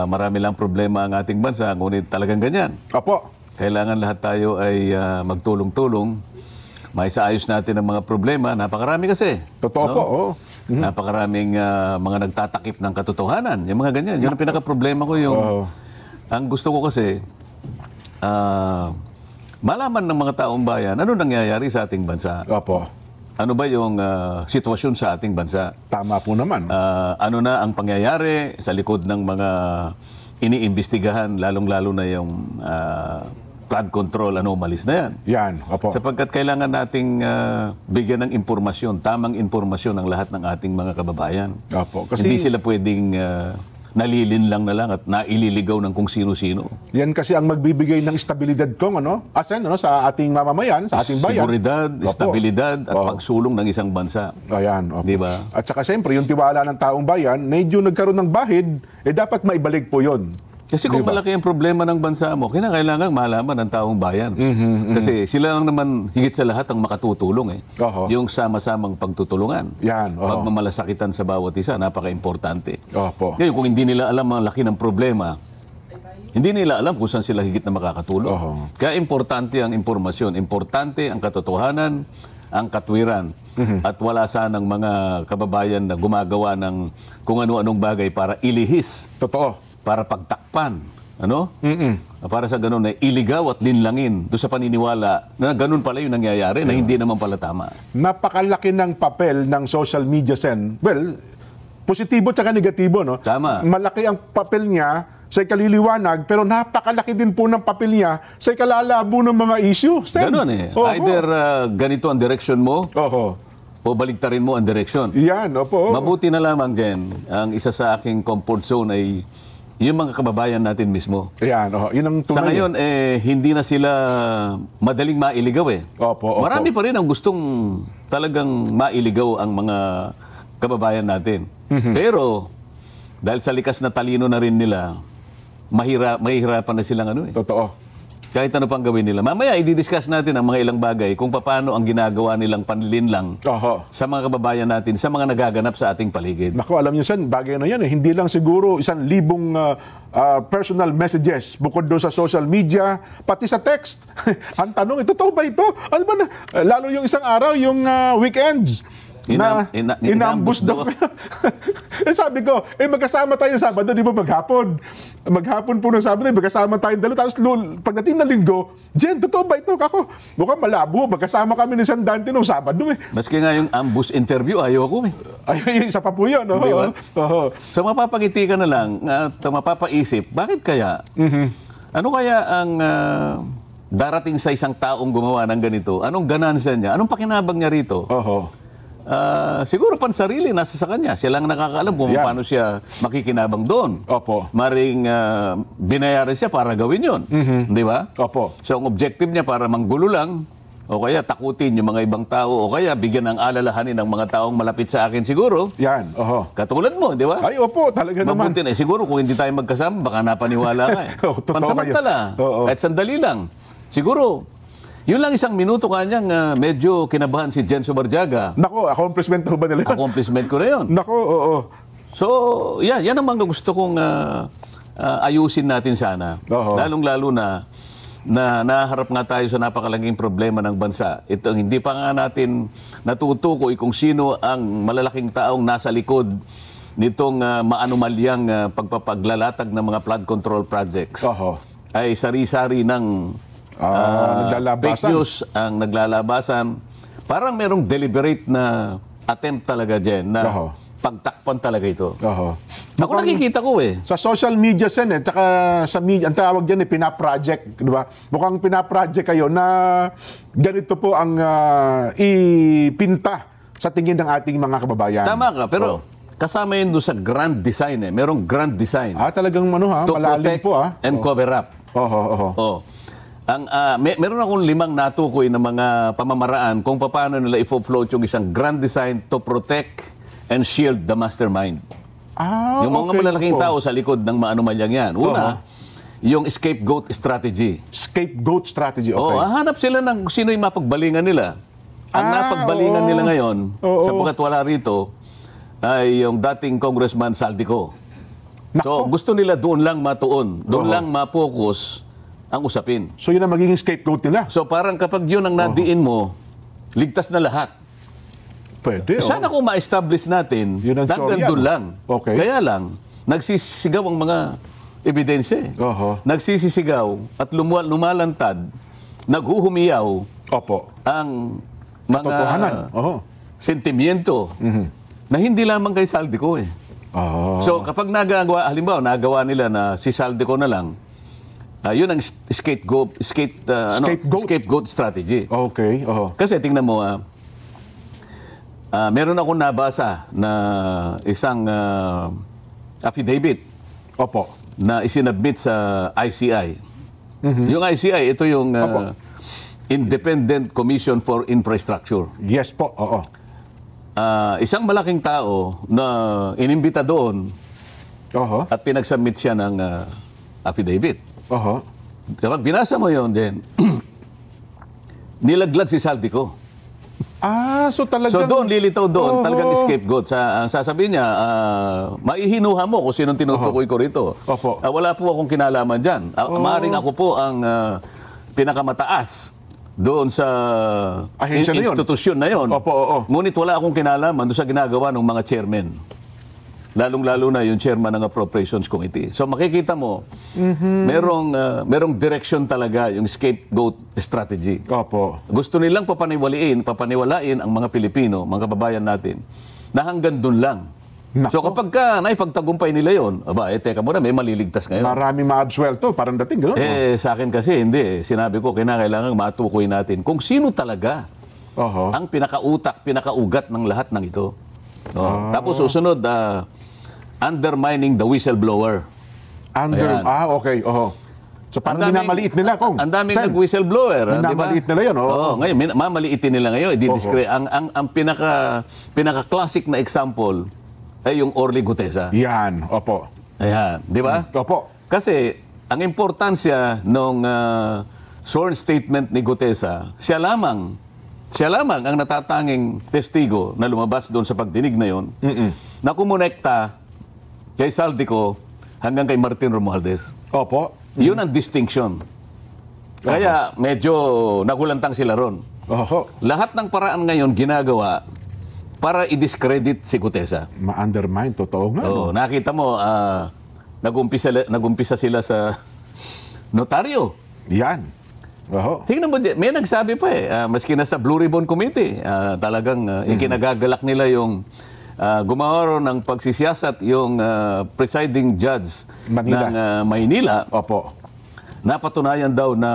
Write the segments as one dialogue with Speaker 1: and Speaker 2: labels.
Speaker 1: marami lang problema ang ating bansa, ngunit talagang ganyan.
Speaker 2: Opo.
Speaker 1: Kailangan lahat tayo ay magtulong-tulong. Maisaayos natin ang mga problema. Napakarami kasi.
Speaker 2: Totoo po, oo.
Speaker 1: Napakaraming mga nagtatakip ng katotohanan. Yung mga ganyan. Yun ang pinaka-problema ko yung... Ang gusto ko kasi, malaman ng mga taong bayan, ano nangyayari sa ating bansa?
Speaker 2: Opo.
Speaker 1: Ano ba yung sitwasyon sa ating bansa?
Speaker 2: Tama po naman.
Speaker 1: Ano na ang pangyayari sa likod ng mga iniimbestigahan, lalong-lalo na yung flood control anomalies na yan.
Speaker 2: Yan, opo.
Speaker 1: Sapagkat kailangan nating bigyan ng impormasyon, tamang impormasyon ng lahat ng ating mga kababayan.
Speaker 2: Opo. Kasi
Speaker 1: hindi sila pwedeng nalilinlang na lang at naililigaw ng kung sino-sino.
Speaker 2: yan kasi ang magbibigay ng estabilidad kung sa ating mamamayan, sa ating bayan.
Speaker 1: Seguridad, estabilidad at pagsulong ng isang bansa.
Speaker 2: Ayan, opo.
Speaker 1: Di ba?
Speaker 2: At saka siyempre, yung tiwala ng taong bayan, medyo nagkaroon ng bahid, dapat maibalik po yun.
Speaker 1: Kasi kung malaki ang problema ng bansa mo, kinakailangan malaman ng taong bayan. Kasi sila lang naman higit sa lahat ang makatutulong. Yung sama-samang pagtutulungan.
Speaker 2: Yan,
Speaker 1: Pagmamalasakitan sa bawat isa, napaka-importante.
Speaker 2: Opo.
Speaker 1: Ngayon, kung hindi nila alam ang laki ng problema, hindi nila alam kung saan sila higit na makakatulong. Kaya importante ang impormasyon, importante ang katotohanan, ang katwiran. At wala sanang mga kababayan na gumagawa ng kung ano-anong bagay para ilihis.
Speaker 2: Totoo.
Speaker 1: Para pagtakpan, para sa ganun na iligaw at linlangin doon sa paniniwala na ganun pala yung nangyayari na hindi naman pala tama.
Speaker 2: Napakalaki ng papel ng social media, Sen. Well, positibo at negatibo, no?
Speaker 1: Tama.
Speaker 2: Malaki ang papel niya sa ikaliliwanag, pero napakalaki din po ng papel niya sa ikalalabo ng mga issue, Sen.
Speaker 1: Ganun eh. Either ganito ang direction mo, o baligtarin mo ang direction.
Speaker 2: Yan, opo.
Speaker 1: Mabuti na lamang dyan, ang isa sa aking comfort zone ay yung mga kababayan natin mismo.
Speaker 2: Yan, yun ang tunay.
Speaker 1: Sa ngayon, hindi na sila madaling mailigaw eh.
Speaker 2: Opo.
Speaker 1: Marami pa rin ang gustong talagang mailigaw ang mga kababayan natin. Pero, dahil sa likas na talino na rin nila, mahihirapan na silang
Speaker 2: Totoo.
Speaker 1: kahit ano pang gawin nila. Mamaya, i-discuss natin ang mga ilang bagay kung paano ang ginagawa nilang panlinlang sa mga kababayan natin, sa mga nagaganap sa ating paligid.
Speaker 2: Naku, alam niyo, Sen, bagay na yan. Hindi lang siguro 1,000 personal messages bukod doon sa social media, pati sa text. Ang tanong, totoo ba ito? Ano ba na? Lalo yung isang araw, yung weekends. Inambush daw. Sabi ko, magkasama tayo ng Sabado, di ba maghapon? Maghapon po ng Sabado, magkasama tayong dalawa. Tapos pagdating ng Linggo, Jen, totoo ba ito? Kako, mukhang malabo. Magkasama kami ni San Dante nung Sabado.
Speaker 1: Maski nga yung ambush interview, ayoko
Speaker 2: Ay, isa pa po yun.
Speaker 1: Diba? So mapapangiti ka na lang at mapapaisip, bakit kaya? Ano kaya ang darating sa isang taong gumawa ng ganito? Anong ganansya niya? Anong pakinabang niya rito? Siguro pansarili, nasa sa kanya. Siya lang nakakaalam kung paano siya makikinabang doon. Maring binayaran siya para gawin yun. Di ba? So ang objective niya para manggulo lang, o kaya takutin yung mga ibang tao, o kaya bigyan ng alalahanin ng mga taong malapit sa akin siguro.
Speaker 2: Yan,
Speaker 1: Katulad mo, di ba?
Speaker 2: Ay, opo, talaga naman.
Speaker 1: Mabuti na. Siguro kung hindi tayo magkasama, baka napaniwala ka eh. Pansamantala, kahit sandali lang. Siguro, yun lang isang minuto kanyang medyo kinabahan si Jen Subarjaga.
Speaker 2: Nako, accomplishment ba nila?
Speaker 1: Accomplishment ko na yun.
Speaker 2: Nako, oo.
Speaker 1: So, yan ang mga gusto kong ayusin natin sana. Lalong-lalo na naharap nga tayo sa napakalaging problema ng bansa. Ito, hindi pa nga natin natutukoy kung sino ang malalaking taong nasa likod nitong maanumalyang pagpapaglalatag ng mga flood control projects. Ay sari-sari ng fake news ang naglalabasan. Parang merong deliberate na attempt talaga dyan na pagtakpan talaga ito. Ako nakikita ko
Speaker 2: Sa social media, Sen, tsaka sa media, ang tawag dyan pinaproject, di ba? Mukhang pinaproject kayo na ganito po ang ipinta sa tingin ng ating mga kababayan.
Speaker 1: Tama ka, pero kasama yun doon sa grand design Merong grand design.
Speaker 2: Talagang
Speaker 1: to
Speaker 2: malalim
Speaker 1: protect
Speaker 2: po
Speaker 1: and cover up. Meron akong 5 natukoy na mga pamamaraan kung paano nila i-float yung isang grand design to protect and shield the mastermind. Yung mga malalaking tao sa likod ng maanumalyang yan. Una, yung scapegoat strategy.
Speaker 2: Scapegoat strategy, okay.
Speaker 1: Hanap sila ng sino yung mapagbalingan nila. Ang napagbalingan nila ngayon, sapagkat wala rito, ay yung dating Congressman Saldico. So, gusto nila doon lang matuon. Doon lang ma-focus ang usapin.
Speaker 2: So yun ang magiging scapegoat nila.
Speaker 1: So, parang kapag yun ang nadiin mo, ligtas na lahat.
Speaker 2: Pwede.
Speaker 1: Sana kung ma-establish natin,
Speaker 2: Yun ang
Speaker 1: hanggang
Speaker 2: storya,
Speaker 1: doon
Speaker 2: no?
Speaker 1: lang.
Speaker 2: Okay.
Speaker 1: Kaya lang, nagsisigaw ang mga ebidensya. Nagsisisigaw at lumalantad, naghuhumiyaw
Speaker 2: Opo.
Speaker 1: ang
Speaker 2: Katotohanan.
Speaker 1: mga sentimiento na hindi lamang kay Saldico eh. So kapag halimbawa nagawa nila na si Saldico na lang, yun ang scapegoat strategy.
Speaker 2: Okay.
Speaker 1: Kasi tingnan mo, meron akong nabasa na isang affidavit
Speaker 2: Opo.
Speaker 1: na isinabmit sa ICI. Yung ICI, ito yung Independent Commission for Infrastructure.
Speaker 2: Yes po.
Speaker 1: Isang malaking tao na inimbita doon at pinagsubmit siya ng affidavit. Kapag binasa mo yun din, nilaglag si Saldico.
Speaker 2: So talagang...
Speaker 1: So doon, lilitaw doon, talagang scapegoat. Sasabihin niya, maihinuha mo kung sinong tinutukoy ko rito. Wala po akong kinalaman dyan. Maaring ako po ang pinakamataas doon sa institusyon na yun. Ngunit wala akong kinalaman doon sa ginagawa ng mga chairman. Lalong-lalo na yung chairman ng Appropriations Committee. So makikita mo, merong direction talaga yung scapegoat strategy. Gusto nilang papaniwalain ang mga Pilipino, mga kababayan natin, na hanggang doon lang. So kapag naipagtagumpay nila yun, teka muna, may maliligtas ngayon.
Speaker 2: Maraming maabsuelto, parang dating gano'n.
Speaker 1: Sa akin kasi, hindi. Sinabi ko, kinakailangan matukoy natin kung sino talaga ang pinakautak, pinakaugat ng lahat ng ito. Tapos susunod, undermining the whistleblower.
Speaker 2: Okay. So parang minamaliit nila kung.
Speaker 1: Ang daming nag-whistleblower.
Speaker 2: Minamaliit nila yun.
Speaker 1: Ngayon, mamaliitin nila ngayon. Ang pinaka-classic na example ay yung Orly Gutesa.
Speaker 2: Yan,
Speaker 1: Ayan, di ba? Kasi, ang importansya ng sworn statement ni Gutesa, siya lamang ang natatanging testigo na lumabas doon sa pagdinig na yon, na kumonekta kay Saldico hanggang kay Martin Romualdez. Yun ang distinction. Kaya medyo nagulantang sila ron. Lahat ng paraan ngayon ginagawa para i-discredit si Gutesa.
Speaker 2: Ma-undermine, totoo nga.
Speaker 1: Nakita mo, nag-umpisa sila sa notaryo.
Speaker 2: Yan.
Speaker 1: Tingnan mo, may nagsabi pa maski na sa Blue Ribbon Committee, talagang ikinagagalak nila yung gumawa ng pagsisiyasat yung presiding judge ng Maynila. Napatunayan daw na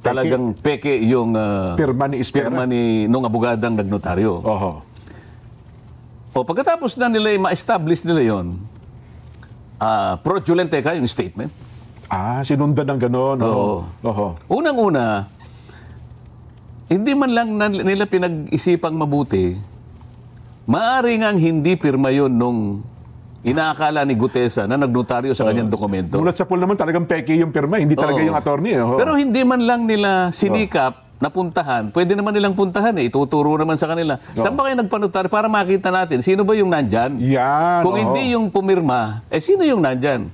Speaker 1: talagang peke yung pirma ni nung abogadang nagnotaryo. Pagkatapos na nila ma-establish nila yon, fraudulent yung statement.
Speaker 2: Sinundan ng gano'n.
Speaker 1: Unang-una, hindi man lang nila pinag-isipang mabuti, maaari ngang hindi pirma yun nung inaakala ni Gutesa na nagnotaryo sa kanyang dokumento.
Speaker 2: Mulat sa pool naman talagang peke yung pirma, hindi talaga yung attorney.
Speaker 1: Pero hindi man lang nila sinikap na puntahan, pwede naman nilang puntahan ituturo naman sa kanila. Saan ba kayo nagpanotaryo para makita natin sino ba yung nandyan? Kung hindi yung pumirma, sino yung nandyan?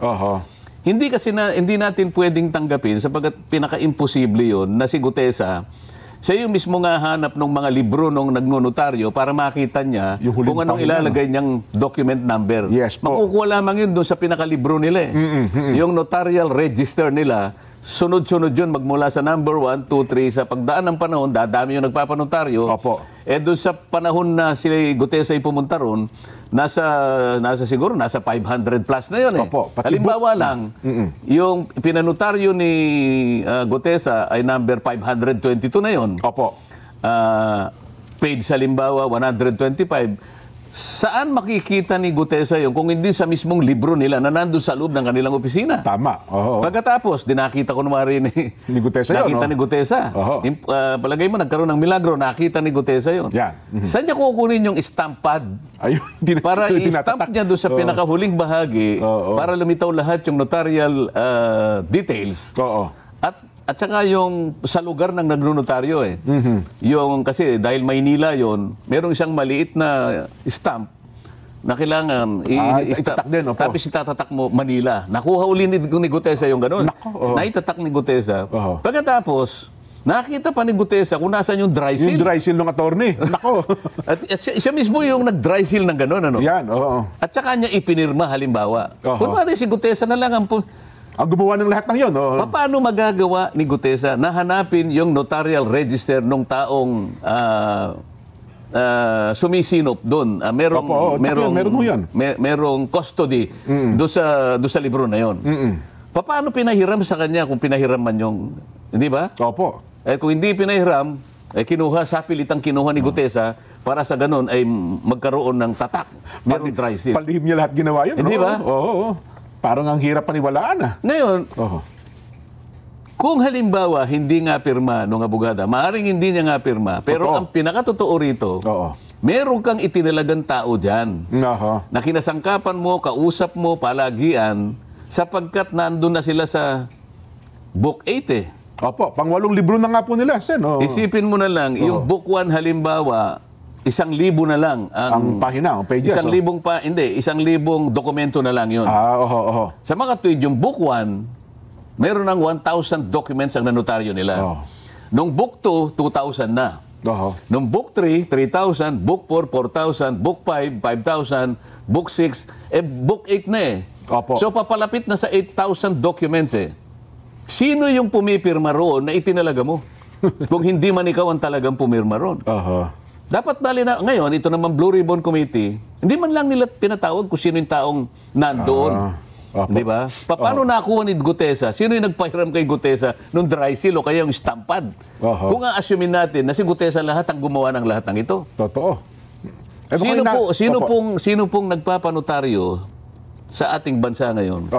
Speaker 1: Hindi kasi hindi natin pwedeng tanggapin sapagkat pinaka-imposible yun na si Gutesa, siya yung mismo nga hanap ng mga libro nung nagnonotaryo para makita niya kung anong ilalagay niyang document number. Makukuha lamang yun doon sa pinaka-libro nila. Yung notarial register nila, sunod-sunod yun magmula sa number 1, 2, 3. Sa pagdaan ng panahon, dadami yung nagpapanotaryo. Doon sa panahon na si Gutesa ay pumunta ron, siguro nasa 500 plus na yun. Halimbawa lang, yung pinanotaryo ni Gutesa ay number 522 na yun. Page sa halimbawa 125. Saan makikita ni Gutesa yun kung hindi sa mismong libro nila na nandun sa loob ng kanilang opisina?
Speaker 2: Tama.
Speaker 1: Pagkatapos, dinakita ko naman rin
Speaker 2: ni Gutesa yun.
Speaker 1: Nakita ni Gutesa. Palagay mo, nagkaroon ng milagro, nakita ni Gutesa yun. Saan niya kukunin yung stamp pad? Para i-stamp niya doon sa pinakahuling bahagi para lumitaw lahat yung notarial details. At saka yung sa lugar ng nagnonotaryo Yung kasi dahil Maynila yon, merong isang maliit na stamp na kailangan
Speaker 2: itatak din, opo.
Speaker 1: tapos itatatak mo Manila. Nakuha uli ni Gutesa yung gano'n. Naitatak ni Gutesa. Pagkatapos, nakita pa ni Gutesa kung nasaan yung dry seal.
Speaker 2: Yung dry seal ng attorney. Nako.
Speaker 1: At siya mismo yung nag-dry seal ng gano'n. Ano?
Speaker 2: Yan, oo.
Speaker 1: At saka niya ipinirma halimbawa. Kunwari si Gutesa na lang ang
Speaker 2: gumawa ng lahat ng yun.
Speaker 1: paano magagawa ni Gutesa na hanapin yung notarial register ng taong sumisinop doon? Merong custody doon sa libro na yon. Paano pinahiram sa kanya kung pinahiram man yung, hindi ba?
Speaker 2: Opo.
Speaker 1: Kung hindi pinahiram, sapilitang kinuha ni Gutesa para sa ganun ay magkaroon ng tatak. Merong dry seal.
Speaker 2: Palihim niya lahat ginawa yun.
Speaker 1: Hindi ba?
Speaker 2: Oo. Parang ang hirap paniwalaan
Speaker 1: Ngayon, kung halimbawa hindi nga pirma nung abogada, maaaring hindi niya nga pirma, pero ang pinakatotoo rito, meron kang itinalagang tao dyan na kinasangkapan mo, kausap mo, palagian, sapagkat nandun na sila sa Book 8
Speaker 2: Opo, pang-8 libro na nga po nila, Sen.
Speaker 1: Isipin mo na lang, yung Book 1 halimbawa, 1,000 na lang
Speaker 2: ang pahina, ang pages.
Speaker 1: 1,000 dokumento na lang yun. Sa mga tuwid, yung Book 1, meron ng 1,000 documents ang nanotaryo nila. Nung Book 2, 2,000 na. Nung Book 3, 3,000. Book 4, 4,000. Book 5, 5,000. Book 6, Book 8 na So papalapit na sa 8,000 documents Sino yung pumipirma roon na itinalaga mo? Kung hindi man ikaw ang talagang pumirma roon. Dapat bali na, ngayon, ito naman Blue Ribbon Committee, hindi man lang nila pinatawag kung sino yung taong nandoon. Di ba? Paano nakuha ni Gutesa? Sino yung nagpahiram kay Gutesa nung dry seal o kaya yung stampad? Kung a-assumein natin na si Gutesa lahat ang gumawa ng lahat ng ito.
Speaker 2: Totoo.
Speaker 1: Sino pong nagpapanotaryo sa ating bansa ngayon?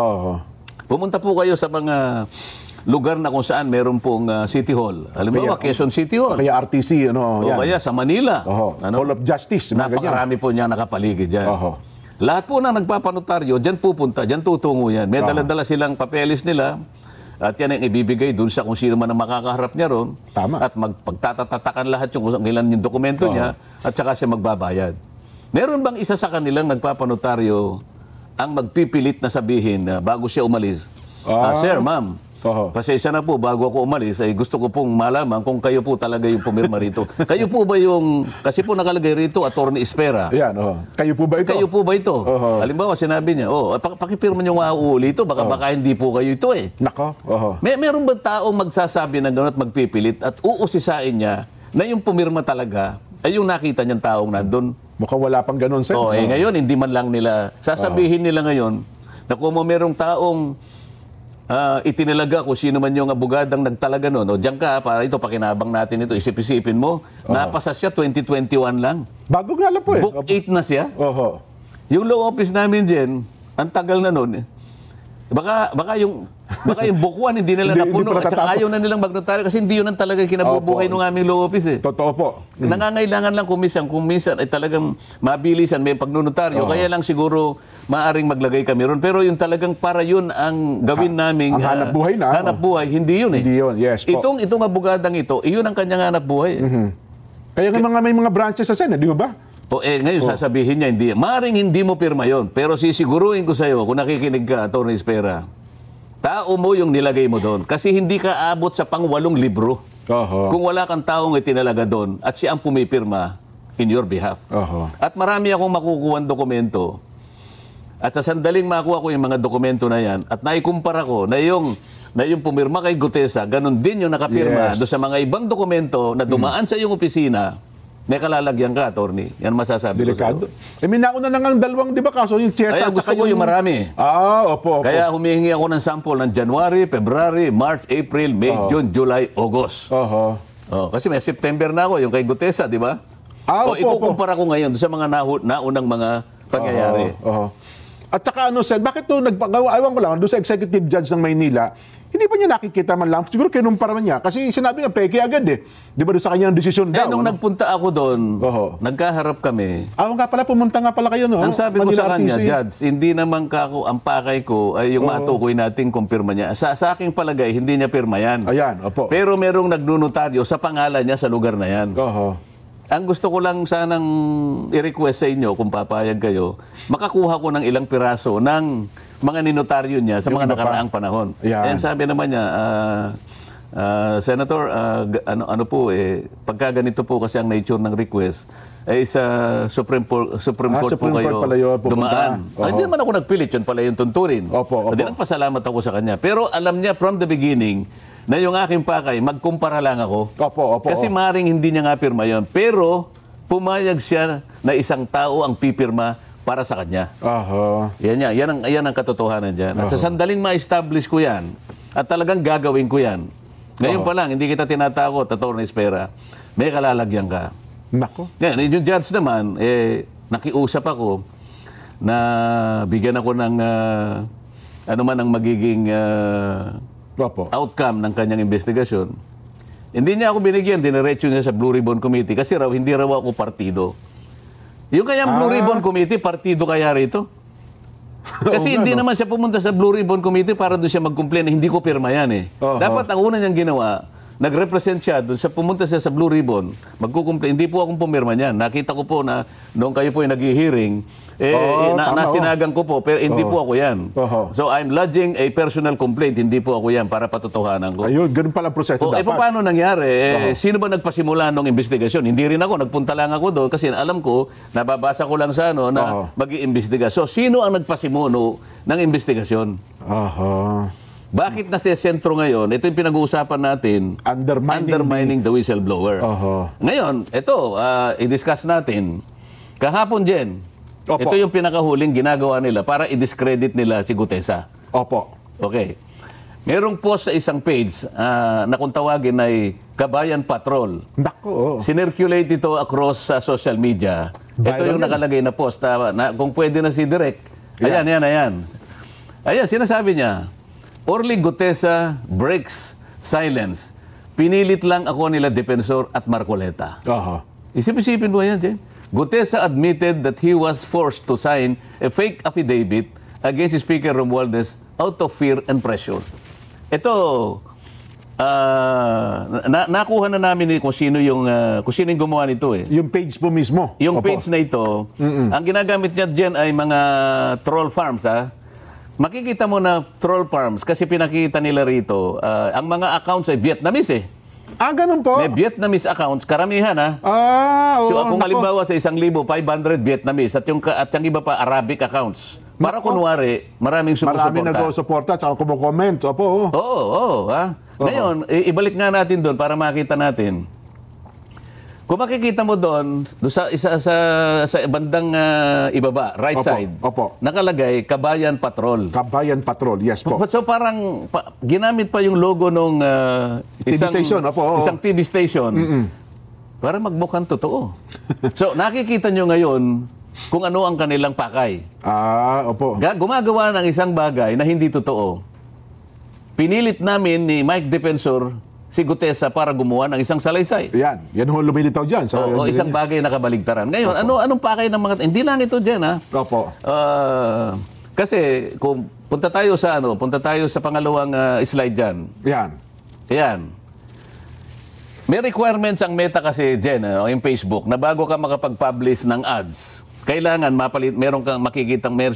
Speaker 1: Pumunta po kayo sa mga lugar na kung saan meron pong City Hall. Halimbawa, Quezon City Hall.
Speaker 2: Kaya RTC,
Speaker 1: o kaya sa Manila.
Speaker 2: Hall of Justice.
Speaker 1: Napakarami po niya nakapaligid dyan. Lahat po na nagpapanotaryo, dyan pupunta, dyan tutungo yan. May dala-dala silang papeles nila at yan ang ibibigay dun sa kung sino man ang makakaharap niya ron. At pagtatatakan lahat yung kung ilan yung dokumento niya at saka siya magbabayad. Meron bang isa sa kanilang nagpapanotaryo ang magpipilit na sabihin bago siya umalis? Sir, ma'am, pasensya na po, bago ako umalis, ay gusto ko pong malaman kung kayo po talaga yung pumirma rito. Kayo po ba yung, kasi po nakalagay rito, Attorney Espera.
Speaker 2: Yan, Kayo po ba ito?
Speaker 1: Kayo po ba ito? Halimbawa, sinabi niya, pakipirma niyo nga uuli ito, baka hindi po kayo ito
Speaker 2: Nako.
Speaker 1: Meron ba taong magsasabi ng gano'n at magpipilit at uusisain niya na yung pumirma talaga ay yung nakita niyang taong nandun?
Speaker 2: Mukhang wala pang gano'n, Sen.
Speaker 1: Ngayon, hindi man lang nila, sasabihin nila ngayon, na kung merong taong itinalaga kung sino man yung abogadang nagtalaga nun. Diyan ka, para ito, pakinabang natin ito, isip-isipin mo, napasa siya 2021 lang.
Speaker 2: Bago nga lang po
Speaker 1: Book 8 na siya. Yung law office namin dyan, ang tagal na nun. Baka yung Book 1 hindi nila napuno at saka ayaw na nilang magnotaryo kasi hindi yun ang talagang kinabubuhay ng aming law office
Speaker 2: Totoo po.
Speaker 1: Nangangailangan lang kung minsan ay talagang mabilisan may pagnotaryo kaya lang siguro maaring maglagay kami ron pero yung talagang para yun ang gawin naming
Speaker 2: ang hanap buhay na.
Speaker 1: Hanap buhay, hindi yun
Speaker 2: Hindi yun, yes po.
Speaker 1: Itong abogadang ito, iyon ang kanyang hanap buhay.
Speaker 2: Kaya may mga branches sa Senate, di ba?
Speaker 1: Ngayon sasabihin niya, hindi. Maaring hindi mo pirma yon, pero sisiguruhin ko sa iyo, kung nakikinig ka, Atty. Espera, tao mo yung nilagay mo doon. Kasi hindi ka abot sa pang-8 libro. Kung wala kang taong itinalaga doon at siya ang pumipirma in your behalf. At marami akong makukuha dokumento. At sa sandaling makuha ko yung mga dokumento na yan at naikumpara ko na yung pumirma kay Gutesa, ganun din yung nakapirma doon sa mga ibang dokumento na dumaan sa iyong opisina. May kalalagyan ka, attorney. Yan masasabi
Speaker 2: Delikado.
Speaker 1: ko sa iyo.
Speaker 2: May nauna na nga ang dalawang, di ba, kaso yung Chesa.
Speaker 1: Kaya gusto ko yung marami.
Speaker 2: Opo.
Speaker 1: Kaya humihingi ako ng sample ng January, February, March, April, May, June, July, August. Kasi may September na ako, yung kay Gutesa, di ba? Ikukumpara ko ngayon sa mga naunang mga pangyayari.
Speaker 2: At saka Sen, bakit ewan ko lang, doon sa executive judge ng Maynila, hindi pa niya nakikita man lang. Siguro kinumpara man niya. Kasi sinabi niya, peke agad Di ba doon sa kanyang desisyon daw?
Speaker 1: Nung nagpunta ako doon, nagkaharap kami.
Speaker 2: Nga pala, pumunta nga pala kayo, no?
Speaker 1: Ang sabi ko sa kanya, Judge, hindi naman ang pakay ko ay yung matukoy natin kung pirma niya. Sa aking palagay, hindi niya pirma yan.
Speaker 2: Ayan, opo.
Speaker 1: Pero merong nagnunotaryo sa pangalan niya sa lugar na yan. Ang gusto ko lang sanang i-request sa inyo, kung papayag kayo, makakuha ko ng ilang piraso ng mga ninotaryo niya sa mga nakaraang panahon.
Speaker 2: Yan.
Speaker 1: And sabi naman niya, Senator, ano po, pagka ganito po kasi ang nature ng request, sa Supreme Court po
Speaker 2: Supreme
Speaker 1: kayo
Speaker 2: Court pala yun, pupunta.
Speaker 1: dumaan. Hindi naman ako nagpilit, yun pala yung tunturin.
Speaker 2: Opo.
Speaker 1: Hindi, nagpasalamat ako sa kanya. Pero alam niya from the beginning, na yung aking pakay, magkumpara lang ako.
Speaker 2: Opo.
Speaker 1: Kasi maring hindi niya nga pirma yun. Pero pumayag siya na isang tao ang pipirma para sa kanya. Yan ang katotohanan dyan. At sa sandaling ma-establish ko yan, at talagang gagawin ko yan, ngayon pa lang, hindi kita tinatakot, Atty. Espera, may kalalagyan ka.
Speaker 2: Nako.
Speaker 1: Yan, yung judge naman, nakiusap ako na bigyan ako ng ano man ang magiging outcome ng kanyang investigasyon. Hindi niya ako binigyan, diniretso niya sa Blue Ribbon Committee kasi hindi raw ako partido. Yung kayang Blue Ribbon Committee, partido kaya rito? Kasi hindi naman siya pumunta sa Blue Ribbon Committee para doon siya mag-complain na hindi ko pirma yan . Dapat ang una niyang ginawa, nag-represent siya doon, pumunta siya sa Blue Ribbon, magkukomplain. Hindi po akong pumirma niyan. Nakita ko po na noong kayo po yung nag-hearing, nasinagan ko po, pero hindi po ako yan. So I'm lodging a personal complaint, hindi po ako yan, para patutuhanan ko.
Speaker 2: Ayun, ganun pala ang proseso dapat.
Speaker 1: Paano nangyari? Sino ba nagpasimula ng investigasyon? Hindi rin ako, nagpunta lang ako doon kasi alam ko, nababasa ko lang sa na mag-iimbestiga. So sino ang nagpasimuno ng investigasyon? Bakit nasa sentro ngayon? Ito yung pinag-uusapan natin, undermining the whistleblower. Ngayon, ito, i-discuss natin. Kahapon, Jen, ito yung pinakahuling ginagawa nila para i-discredit nila si Gutesa. Okay. Merong post sa isang page na kung tawagin ay Kabayan Patrol. Sinirculate ito across sa social media. Ito yung nakalagay na post. Kung pwede na si Direk. Ayan. Ayan, sinasabi niya, Orly Gutesa breaks silence. Pinilit lang ako nila Defensor at Marcoleta. Isip-isipin mo yan, Jen. Gutesa admitted that he was forced to sign a fake affidavit against Speaker Romualdez out of fear and pressure. Ito, nakuha na namin kung sino yung gumawa nito .
Speaker 2: Yung page po mismo.
Speaker 1: Yung page na ito, ang ginagamit niya dyan ay mga troll farms. Makikita mo na troll farms kasi pinakita nila rito, ang mga accounts ay Vietnamese .
Speaker 2: Ganun po?
Speaker 1: May Vietnamese accounts, karamihan . So kung halimbawa sa 1,500 Vietnamese at yung iba pa Arabic accounts. Para kunwari, maraming sumusuporta.
Speaker 2: Maraming nag-suporta at kumukomment.
Speaker 1: Ngayon, ibalik nga natin doon para makita natin. Kung makikita mo doon, sa bandang ibaba, right side, nakalagay Kabayan Patrol.
Speaker 2: Kabayan Patrol, yes po.
Speaker 1: So parang ginamit pa yung logo nung isang TV station para magmukhang totoo. So nakikita nyo ngayon kung ano ang kanilang pakay. Gumagawa ng isang bagay na hindi totoo. Pinilit namin ni Mike Defensor si Gutesa para gumawa ng isang salaysay.
Speaker 2: Yan ho lumilitaw dyan.
Speaker 1: Isang bagay na kabaligtaran. Ngayon, anong pakay ng mga... Hindi lang ito dyan, kasi kung punta tayo sa pangalawang slide dyan. Yan. May requirements ang Meta kasi dyan, yung Facebook, na bago ka makapag-publish ng ads, kailangan meron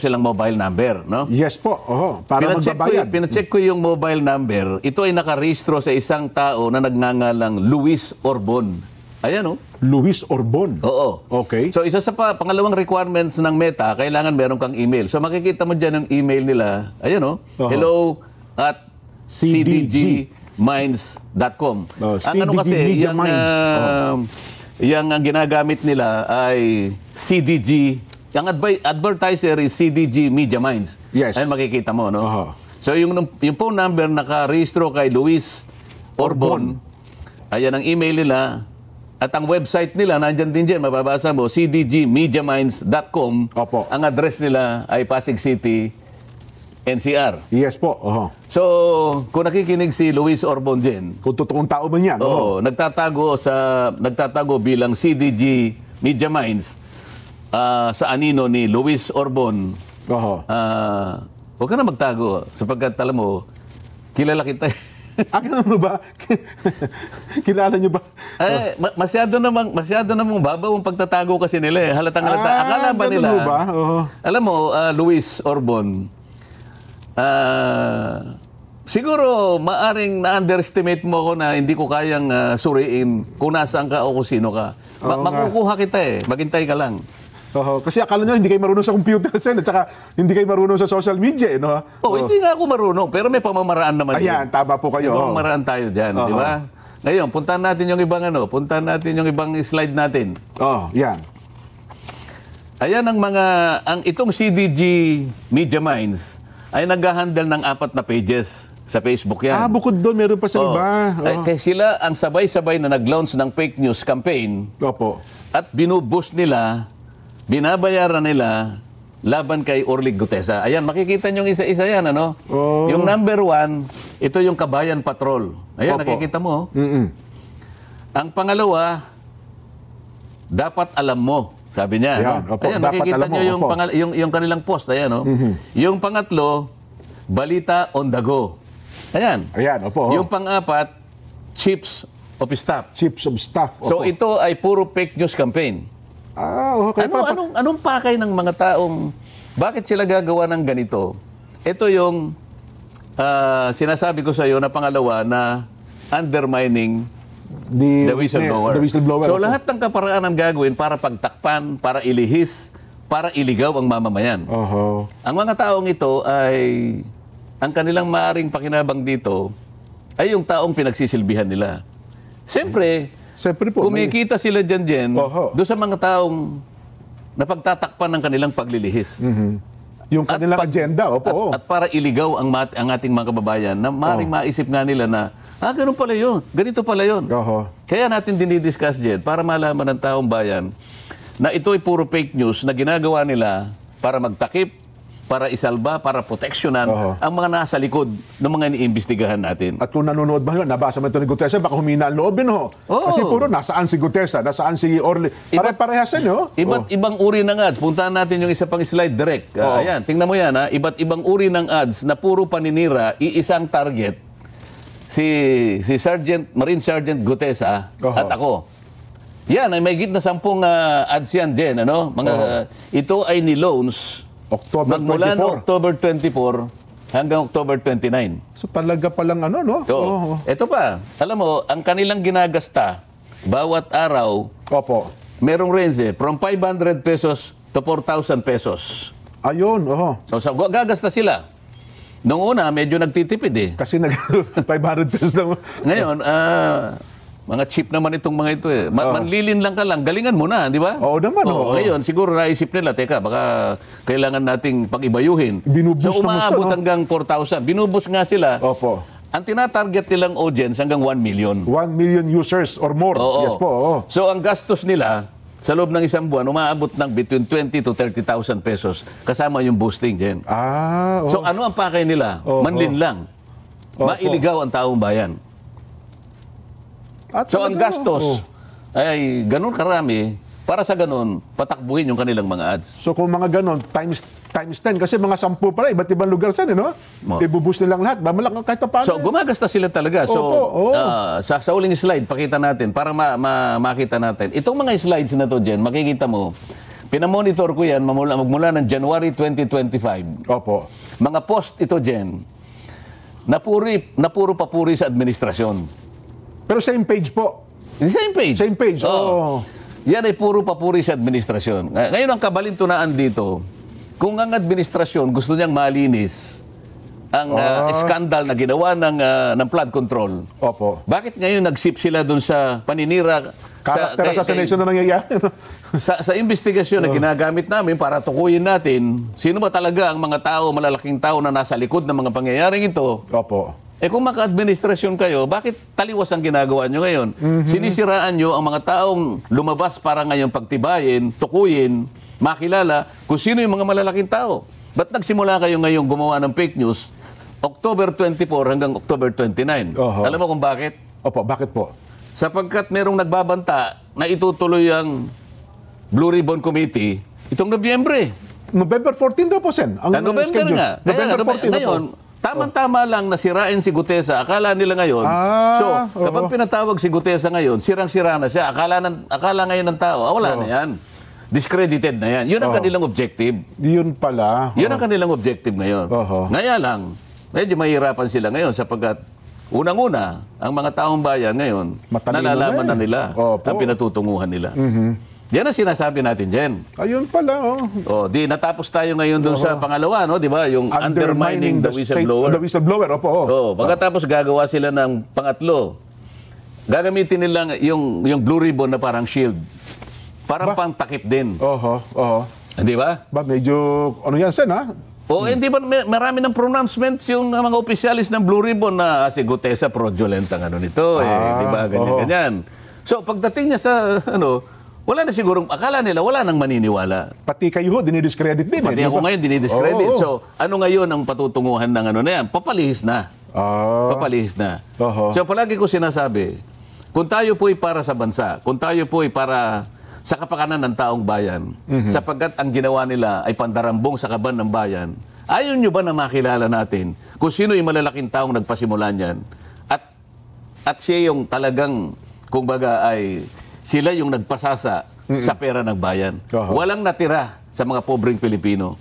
Speaker 1: silang mobile number, no?
Speaker 2: Yes po. Para magbabayad.
Speaker 1: Pinacheck ko yung mobile number. Ito ay nakarehistro sa isang tao na nagngangalang Luis Orbon. Ayan,
Speaker 2: Luis Orbon? Okay.
Speaker 1: So, isa sa pangalawang requirements ng Meta, kailangan meron kang email. So, makikita mo dyan ang email nila. Ayan, hello@cdgminds.com. Ang kasi, yung ang ginagamit nila ay CDG. Ang advertiser is CDG Media Minds. Ayun makikita mo, no? So yung phone number nakarehistro kay Luis Orbon, ayan ang email nila. At ang website nila, nandyan din dyan, mababasa mo, cdgmediaminds.com. Ang address nila ay Pasig City, NCR.
Speaker 2: Yes po.
Speaker 1: So, kung nakikinig si Luis Orbon din,
Speaker 2: kung totoong tao man yan.
Speaker 1: Nagtatago bilang CDG Media Minds sa anino ni Luis Orbon. Huwag ka na magtago sapagkat alam mo, kilala kita.
Speaker 2: Ano ba? Kilala niyo ba?
Speaker 1: Masyado namang babaw ang pagtatago kasi nila eh. Halatang-halata. Akala ba
Speaker 2: ganun
Speaker 1: nila?
Speaker 2: mo ba? Oo.
Speaker 1: Alam mo, Luis Orbon, siguro maaring na-underestimate mo ako na hindi ko kayang suriin kung nasaan ka o kung sino ka. Makukuha kita eh. Maghintay ka lang.
Speaker 2: Kasi akala nyo hindi kayo marunong sa computer, Sen, at saka hindi kayo marunong sa social media, no?
Speaker 1: Hindi nga ako marunong, pero may pamamaraan naman
Speaker 2: Ayan, tama po kayo.
Speaker 1: May pamamaraan tayo dyan, di ba? Ngayon, puntahan natin yung ibang slide natin.
Speaker 2: Yan.
Speaker 1: Ayan itong CDG Media Minds ay nag-handle ng 4 na pages sa Facebook yan.
Speaker 2: Bukod doon, meron pa sa iba.
Speaker 1: Kaya sila ang sabay-sabay na nag-launch ng fake news campaign.
Speaker 2: Opo.
Speaker 1: At binuboost nila, binabayaran nila laban kay Orly Gutesa. Ayan, makikita nyo isa-isa yan, ano? Yung number 1, ito yung Kabayan Patrol. Ayan, nakikita mo. Ang pangalawa, dapat alam mo, sabi niya.
Speaker 2: Ayan,
Speaker 1: no? Ayan,
Speaker 2: dapat
Speaker 1: makikita
Speaker 2: alam mo,
Speaker 1: nyo yung kanilang post. Ayan, no? Yung pangatlo, Balita on the go. Ayan.
Speaker 2: Ayan, opo.
Speaker 1: Yung pang-apat, Chiefs of Staff.
Speaker 2: Chiefs of Staff.
Speaker 1: So ito ay puro fake news campaign.
Speaker 2: Okay.
Speaker 1: Anong pakay ng mga taong, bakit sila gagawa ng ganito? Ito yung sinasabi ko sa iyo na pangalawa na undermining the whistleblower.
Speaker 2: The whistleblower.
Speaker 1: So lahat ng kaparaan ang gagawin para pagtakpan, para ilihis, para iligaw ang mamamayan. Ang mga taong ito ay, ang kanilang maaring pakinabang dito ay yung taong pinagsisilbihan nila. Siyempre po, kumikita sila dyan doon sa mga taong napagtatakpan ng kanilang paglilihis.
Speaker 2: Yung kanilang agenda, opo.
Speaker 1: At para iligaw ang ating mga kababayan na maaaring maisip nga nila na, ganun pala yun, ganito pala yun. Kaya natin dinidiscuss dyan para malaman ng taong bayan na ito ay puro fake news na ginagawa nila para magtakip, para isalba, para proteksyonan ang mga nasa likod ng mga iniimbestigahan natin.
Speaker 2: At kung nanonood ba yun, nabasa mo ito ni Gutesa, baka humina ang loobin, Kasi puro, nasaan si Gutesa, nasaan si Orly. Pare-parehas yan,
Speaker 1: Iba't ibang uri ng ads. Puntahan natin yung isa pang slide direct. Ayan, tingnan mo yan, Iba't ibang uri ng ads na puro paninira, iisang target, si Marine Sergeant Gutesa at ako. Yan, ay may na 10 ads yan din, ano? Ito ay ni-loans magmula noong October 24 hanggang October 29.
Speaker 2: So talaga palang no?
Speaker 1: Ito pa, alam mo, ang kanilang ginagasta bawat araw, merong range from 500 pesos to 4,000 pesos.
Speaker 2: Ayun,
Speaker 1: So gagasta sila. Noong una, medyo nagtitipid
Speaker 2: Kasi 500 pesos lang.
Speaker 1: Ngayon, mga cheap naman itong mga ito manlilin lang ka lang, galingan mo na, di ba?
Speaker 2: Oo naman.
Speaker 1: Ngayon, siguro naisip nila, teka, baka kailangan nating pag-ibayuhin.
Speaker 2: Binuboost
Speaker 1: so, umaabot hanggang 4,000. Binuboost nga sila. Ang tinatarget nilang audience hanggang 1 million.
Speaker 2: 1 million users or more. Yes po.
Speaker 1: So, ang gastos nila, sa loob ng isang buwan, umaabot ng between 20 to 30,000 pesos. Kasama yung boosting din. So, ano ang pakay nila? Manlin lang. Mailigaw ang taong bayan. So, ang gastos ay ganun karami para sa ganun, patakbuhin yung kanilang mga ads.
Speaker 2: So, kung mga ganun, times 10, kasi mga 10 pala, iba't ibang lugar saan, ibubus nilang lahat. Kahit pa paano.
Speaker 1: So, gumagasta sila talaga. So, sa uling slide, pakita natin para makita natin. Itong mga slides na to, Jen, makikita mo, pinamonitor ko yan magmula ng January 2025. Mga post ito, Jen, na puro papuri sa administrasyon.
Speaker 2: Pero same page po.
Speaker 1: Same page.
Speaker 2: Same page.
Speaker 1: Yan ay puro papuri sa administrasyon. Ngayon ang kabalintunaan dito, kung ang administrasyon gusto niyang malinis ang skandal na ginawa ng flood control, bakit ngayon nag-sip sila dun sa paninira?
Speaker 2: Character assassination na nangyayari.
Speaker 1: sa investigasyon na ginagamit namin para tukuyin natin, sino ba talaga ang mga tao, malalaking tao na nasa likod ng mga pangyayaring ito? Kung maka-administrasyon kayo, bakit taliwas ang ginagawa nyo ngayon? Sinisiraan nyo ang mga taong lumabas para ngayon pagtibayin, tukuyin, makilala kung sino yung mga malalaking tao. Ba't nagsimula kayo ngayon gumawa ng fake news October 24 hanggang October 29? Alam mo kung bakit?
Speaker 2: Bakit po?
Speaker 1: Sapagkat merong nagbabanta na itutuloy ang Blue Ribbon Committee itong Nobyembre.
Speaker 2: November 14 daw po, Sen.
Speaker 1: November nga.
Speaker 2: November 14
Speaker 1: ngayon, Tama-tama lang nasirain si Gutesa. Akala nila ngayon. So, kapag pinatawag si Gutesa ngayon, sirang-sira na siya. Akala ngayon ng tao, wala na yan. Discredited na yan. Yun ang kanilang objective.
Speaker 2: Yun pala.
Speaker 1: Yun ang kanilang objective ngayon. Ngaya lang, medyo mahirapan sila ngayon sapagkat unang-una, ang mga taong bayan ngayon,
Speaker 2: Matalino
Speaker 1: nalalaman
Speaker 2: na
Speaker 1: na nila ang pinatutunguhan nila. Yan ang sinasabi natin, Jen.
Speaker 2: Ayun pala,
Speaker 1: Di natapos tayo ngayon doon sa pangalawa, no? Di ba? Yung undermining the whistleblower.
Speaker 2: The whistleblower,
Speaker 1: Pagkatapos gagawa sila ng pangatlo, gagamitin nila yung blue ribbon na parang shield. Parang pang takip din. Di ba?
Speaker 2: Medyo, ano yan, Sen, ha?
Speaker 1: Hindi ba marami ng pronouncements yung mga opisyalis ng Blue Ribbon na si Gutesa fraudulent ang ano nito, di ba? Ganyan. So, pagdating niya sa, wala na sigurong, akala nila, wala nang maniniwala.
Speaker 2: Pati kayo, dinidiscredit din.
Speaker 1: Pati ako ngayon, dinidiscredit. So, ano ngayon ang patutunguhan ng ano na yan? Papalihis na. Papalihis na. So, palagi ko sinasabi, kung tayo po'y para sa bansa, kung tayo po'y para sa kapakanan ng taong bayan, sapagkat ang ginawa nila ay pandarambong sa kaban ng bayan, ayaw nyo ba na makilala natin kung sino yung malalaking taong nagpasimula niyan? At siya yung talagang, kumbaga ay, sila yung nagpasasa sa pera ng bayan. Walang natira sa mga pobreng Pilipino.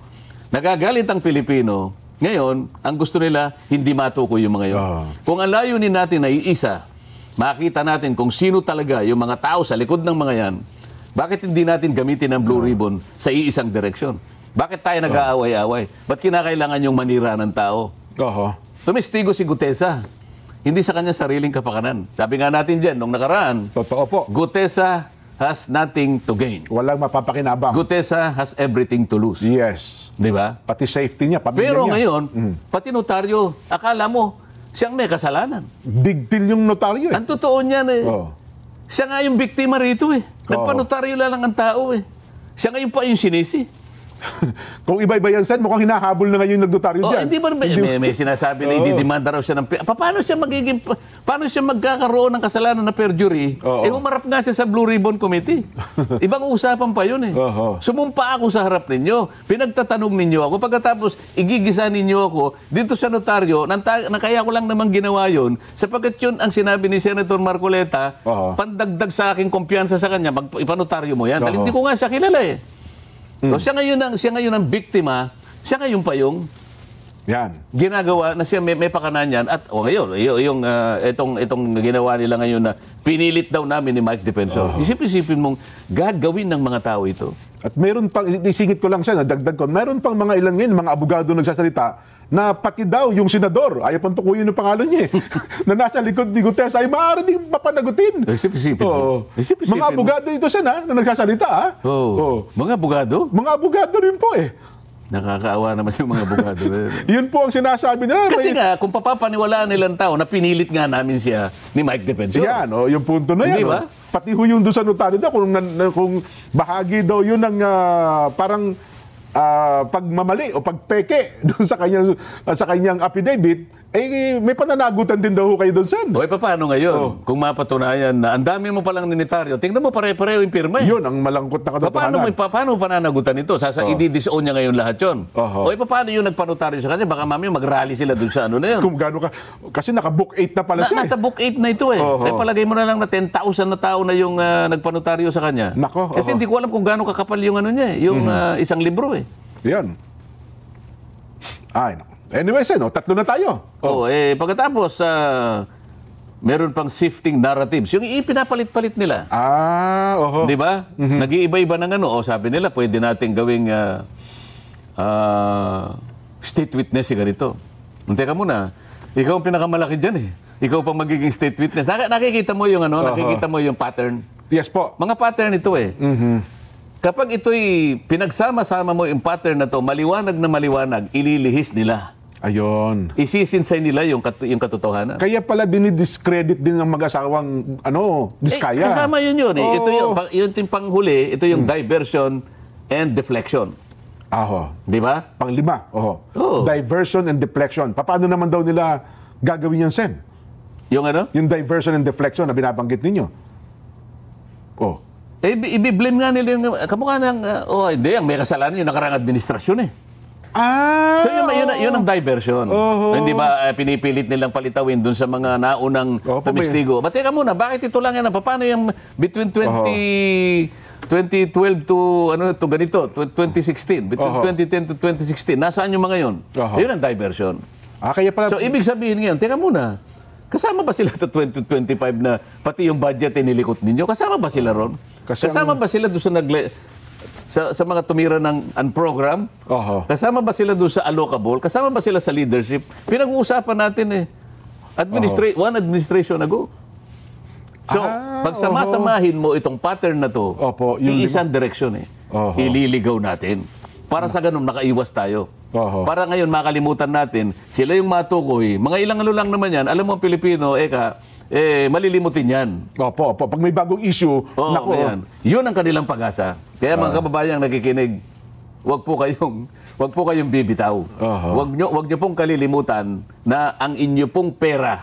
Speaker 1: Nagagalit ang Pilipino, ngayon, ang gusto nila, hindi matukoy yung mga yun. Kung ang layunin natin ay isa, makita natin kung sino talaga yung mga tao sa likod ng mga yan. Bakit hindi natin gamitin ang blue ribbon sa iisang direksyon? Bakit tayo nag-aaway-away? Ba't kinakailangan yung manira ng tao? Tumistigo si Gutesa. Hindi sa kanya sariling kapakanan. Sabi nga natin dyan, nung nakaraan,
Speaker 2: Totoo po.
Speaker 1: Gutesa has nothing to gain.
Speaker 2: Walang mapapakinabang.
Speaker 1: Gutesa has everything to lose.
Speaker 2: Yes.
Speaker 1: Di ba?
Speaker 2: Pati safety niya, pamilya
Speaker 1: Pero
Speaker 2: niya.
Speaker 1: ngayon, pati notaryo, akala mo, siyang may kasalanan.
Speaker 2: Big deal yung notaryo,
Speaker 1: Ang totoo niyan siya nga yung biktima rito Nagpanotaryo lang ang tao Siya ngayon pa yung sinisi.
Speaker 2: Kung iba-iba yan, Sen, mukhang hinahabol na ngayon yung nagnotaryo dyan.
Speaker 1: Hindi ba may sinasabi na ididemanda raw siya ng paano siya magkakaroon ng kasalanan na perjury? Humarap nga siya sa Blue Ribbon Committee. Ibang usapan pa yun Sumumpa ako sa harap ninyo. Pinagtatanong ninyo ako. Pagkatapos, igigisa ninyo ako dito sa notaryo na kaya ko lang naman ginawa yun sapagkat yun ang sinabi ni Senator Marcoleta, pandagdag sa aking kumpiyansa sa kanya, ipanotaryo mo yan. Dahil hindi ko nga siya kilala So, siya ngayon ang biktima, siya ngayon pa yung ginagawa na siya may pakanan yan. At ngayon, itong ginawa nila ngayon na pinilit daw namin ni Mike Defensor. Isip-isipin mong gagawin ng mga tao ito.
Speaker 2: At mayroon pang, isingit ko lang siya, nadagdag ko, mayroon pang mga ilan ngayon, mga abogado nagsasalita, na pati daw yung senador, ayaw pang tukuyin yung pangalan niya na nasa likod ni Gutesa ay maaari ding papanagutin.
Speaker 1: Isip-isipin mo.
Speaker 2: Mga abogado ito na nagsasalita.
Speaker 1: Mga abogado?
Speaker 2: Mga abogado rin po
Speaker 1: Nakakaawa naman yung mga abogado.
Speaker 2: Yun po ang sinasabi nila.
Speaker 1: Kasi nga, kung papapaniwalaan nilang tao na pinilit nga namin siya ni Mike Defensor.
Speaker 2: Yan, yung punto na yan.
Speaker 1: Hindi ba?
Speaker 2: Pati yung doon sa notaryo daw, kung bahagi daw yun ng parang pagmamali o pagpeke doon sa kanyang affidavit, may pananagutan din daw kayo doon, Sen.
Speaker 1: Paano ngayon? Kung mapatunayan na ang dami mo palang ninitaryo, tingnan mo pare-pareho yung pirma.
Speaker 2: Yun ang malangkot na katotohanan.
Speaker 1: Paano pananagutan ito? I-disown niya ngayon lahat yun. Paano yung nagpanotaryo sa kanya? Baka mamaya mag-rally sila doon sa ano na yun.
Speaker 2: Kung gaano ka, kasi naka-book 8 na pala siya.
Speaker 1: Nasa book 8 na ito palagay mo na lang na 10,000 na tao na yung nagpanotaryo sa kanya. Kasi hindi ko alam kung gaano kakapal yung ano niya, yung isang libro
Speaker 2: Yan. Anyway, Sen, tatlo na tayo.
Speaker 1: Pagkatapos, meron pang shifting narratives. Yung ipinapalit-palit nila. Di ba? Nag-iiba-iba ng sabi nila, pwede natin gawing state witness ganito. Teka muna, ikaw ang pinakamalaki dyan Ikaw pang magiging state witness. Nakikita mo yung nakikita mo yung pattern.
Speaker 2: Yes po.
Speaker 1: Mga pattern ito Kapag ito'y pinagsama-sama mo yung pattern na to, maliwanag na maliwanag, ililihis nila.
Speaker 2: Ayun.
Speaker 1: Isisinsay nila yung katotohanan.
Speaker 2: Kaya pala dinidiscredit din ng mag-asawang Diskaya.
Speaker 1: Kasama yun. Ito yung panghuli, ito yung diversion and deflection.
Speaker 2: Di
Speaker 1: ba?
Speaker 2: Panglima. Diversion and deflection. Paano naman daw nila gagawin yan, Sen?
Speaker 1: Yung ano?
Speaker 2: Yung diversion and deflection na binabanggit ninyo.
Speaker 1: I-blame nga nila yung kamukha ng, hindi, ang may kasalanan yung nakarang administrasyon So yun ang diversion. Hindi ba pinipilit nilang palitawin dun sa mga naunang tumistigo? But teka muna, bakit ito lang yan? Paano yung between 2012 to ganito, 2016, between 2010 to 2016, nasaan yung mga yun? Yun ang diversion.
Speaker 2: Kaya pala,
Speaker 1: So ibig sabihin ngayon, teka muna, kasama ba sila sa 2025 na pati yung budget inilikot ninyo? Kasama ba sila ron? Kasama ba sila doon sa mga tumira ng program? Kasama ba sila doon sa allocable? Kasama ba sila sa leadership? Pinag-uusapan natin one administration ago. So, pag samasamahin mo itong pattern na to, iisang direksyon ililigaw natin. Para sa ganun, nakaiwas tayo. Para ngayon, makalimutan natin, sila yung matukoy. Mga ilang ano lang naman yan, alam mo ang Pilipino, malilimutin yan.
Speaker 2: Pag may bagong issue,
Speaker 1: yun ang kanilang pag-asa. Kaya mga kababayang nakikinig, wag po kayong bibitaw. Wag nyo pong kalilimutan na ang inyo pong pera,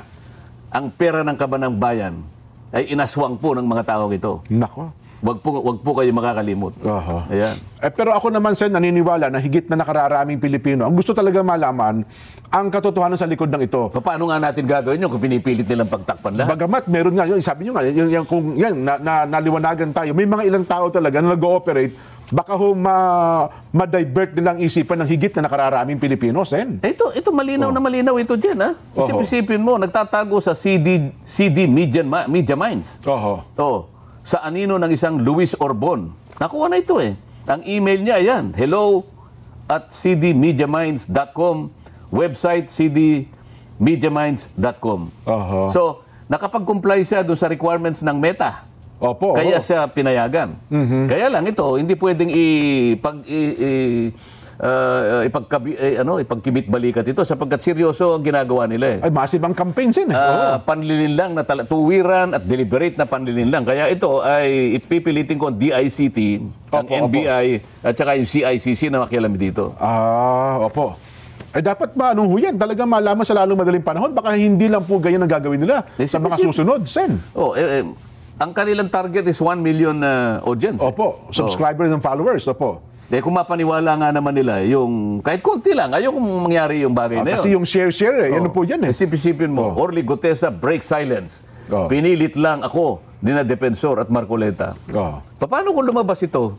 Speaker 1: ang pera ng kabanang bayan, ay inaswang po ng mga tao ito.
Speaker 2: Nako.
Speaker 1: Wag po kayo makakalimot. Ayan.
Speaker 2: Pero ako naman, Sen, naniniwala na higit na nakararaming Pilipino ang gusto talaga malaman ang katotohanan sa likod ng ito.
Speaker 1: Paano nga natin gagawin yun kung pinipilit nilang pagtakpan lahat?
Speaker 2: Bagamat meron nga, sabi nyo nga, kung naliwanagan tayo, may mga ilang tao talaga na nag-ooperate, baka ma-divert nilang isipan ng higit na nakararaming Pilipino, Sen.
Speaker 1: Ito malinaw na malinaw ito dyan, ha? Isip-isipin mo, nagtatago sa CD Media Minds. Sa anino ng isang Luis Orbon. Nakuha na ito Ang email niya, ayan, hello@cdmediaminds.com, website cdmediaminds.com. So, nakapag-comply siya doon sa requirements ng Meta. Kaya siya pinayagan. Kaya lang ito, hindi pwedeng ipagkibit balikat ito sapagkat seryoso ang ginagawa nila
Speaker 2: Ay, massive ang campaigns
Speaker 1: panlilin lang na tuwiran at deliberate na panlilin lang. Kaya ito ay ipipilitin ko ang DICT, ang NBI at saka yung CICC na makialam dito.
Speaker 2: Dapat ba, yan? Talaga malaman sa lalong madaling panahon. Baka hindi lang po ganyan ang gagawin nila sa mga susunod, Sen.
Speaker 1: Ang kanilang target is 1 million audience.
Speaker 2: Subscribers and followers.
Speaker 1: Kung mapaniwala nga naman nila, yung kahit konti lang, ayaw kung mangyari yung bagay na yun.
Speaker 2: Kasi yung share, yan po yan
Speaker 1: Isipin mo, Orly Gutesa, break silence. Pinilit lang ako, Nina Defensor at Marcoleta. Paano kung lumabas ito?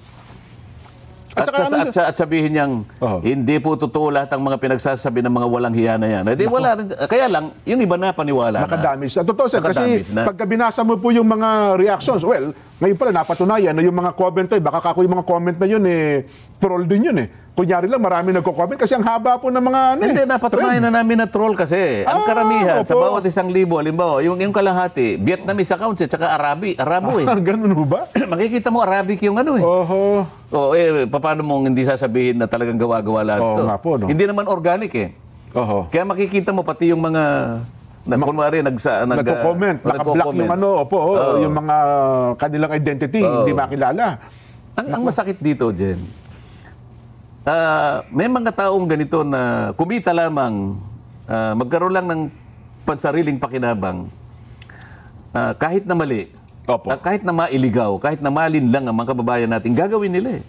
Speaker 1: At sabihin niyang, hindi po totoo lahat ang mga pinagsasabi ng mga walang hiya na yan. Kaya lang, yung iba na paniwala
Speaker 2: nakadamage. Totoo, Sir, kasi pagka binasa mo po yung mga reactions, ngayon pala napatunayan na yung mga comment baka kako yung mga comment na yun, troll din yun Kunyari lang, marami nagko-comment kasi ang haba po ng mga
Speaker 1: Hindi, napatunayan na namin na troll kasi. Ang karamihan, sa bawat 1,000, halimbawa, yung kalahati, Vietnamese accounts tsaka Arabo
Speaker 2: Ganun ho ba?
Speaker 1: Makikita mo Arabic yung paano mong hindi sasabihin na talagang gawa-gawa lahat ito? Hindi naman organic Kaya makikita mo pati yung mga kunwari
Speaker 2: nagko-comment, naka-block yung yung mga kanilang identity, hindi makilala.
Speaker 1: Ang masakit dito, Jen, may mga taong ganito na kumita lamang, magkaroon lang ng pansariling pakinabang, kahit na mali, kahit na mailigaw, kahit na malinlang ang mga kababayan natin, gagawin nila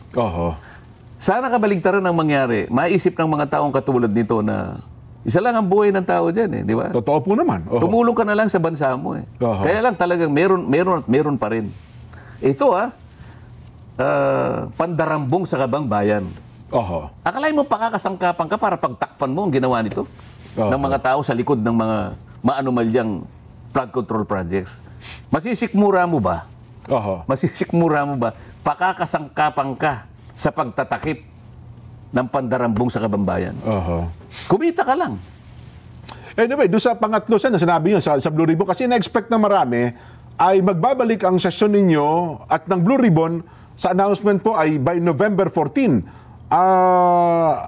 Speaker 1: Sana kabaligtaran ang mangyari. Maisip ng mga taong katulad nito na isa lang ang buhay ng tao dyan di ba?
Speaker 2: Totoo po naman.
Speaker 1: Tumulong ka na lang sa bansa mo Kaya lang talagang meron pa rin. Ito pandarambong sa kabang bayan. Akalain mo pakakasangkapan ka para pagtakpan mo ang ginawa nito ng mga tao sa likod ng mga maanumalyang flood control projects. Masisikmura mo ba? Masisikmura mo ba? Pakakasangkapan ka sa pagtatakip ng pandarambong sa kabambayan. Kumita ka lang.
Speaker 2: Anyway, doon sa pangatlo, na sinabi nyo sa Blue Ribbon, kasi na-expect na marami ay magbabalik ang sesyon ninyo at ng Blue Ribbon sa announcement po ay by November 14.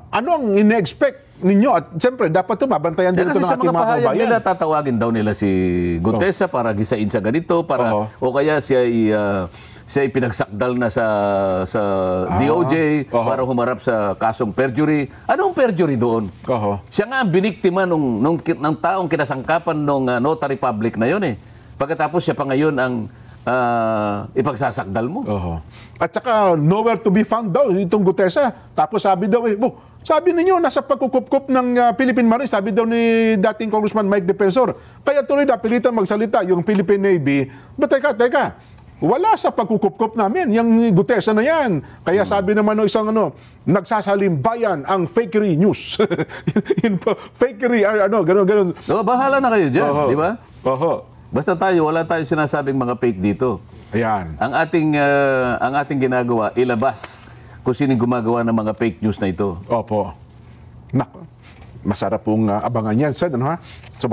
Speaker 2: Ano ang ine-expect ninyo? At siyempre, dapat mabantayan din ito ng ating mga kababayan.
Speaker 1: Nila, tatawagin daw nila si Gutesa para gisain sa ganito, o kaya siya ay pinagsakdal na sa DOJ para humarap sa kasong perjury. Anong perjury doon? Siya nga ang biniktima ng taong kinasangkapan ng notary public na yun Pagkatapos siya pa ngayon ang ipagsasakdal mo.
Speaker 2: At saka nowhere to be found daw itong Gutesa. Tapos sabi daw Sabi ninyo, nasa pagkukup-kup ng Philippine Marines, sabi daw ni dating Congressman Mike Defensor. Kaya tuloy napilitan magsalita yung Philippine Navy. But teka, wala sa pagkukup-kup namin. Yung Gutesa na yan. Kaya sabi naman ng isang nagsasalimbayan ang fakery news. Yun po, fakery, gano'n.
Speaker 1: No, bahala na kayo dyan, di ba? Basta wala tayong sinasabing mga fake dito.
Speaker 2: Ayan.
Speaker 1: Ang ating ginagawa, ilabas kung sino gumagawa ng mga fake news na ito.
Speaker 2: Opo. Masarap pong abangan yan, Sen, ano ha? So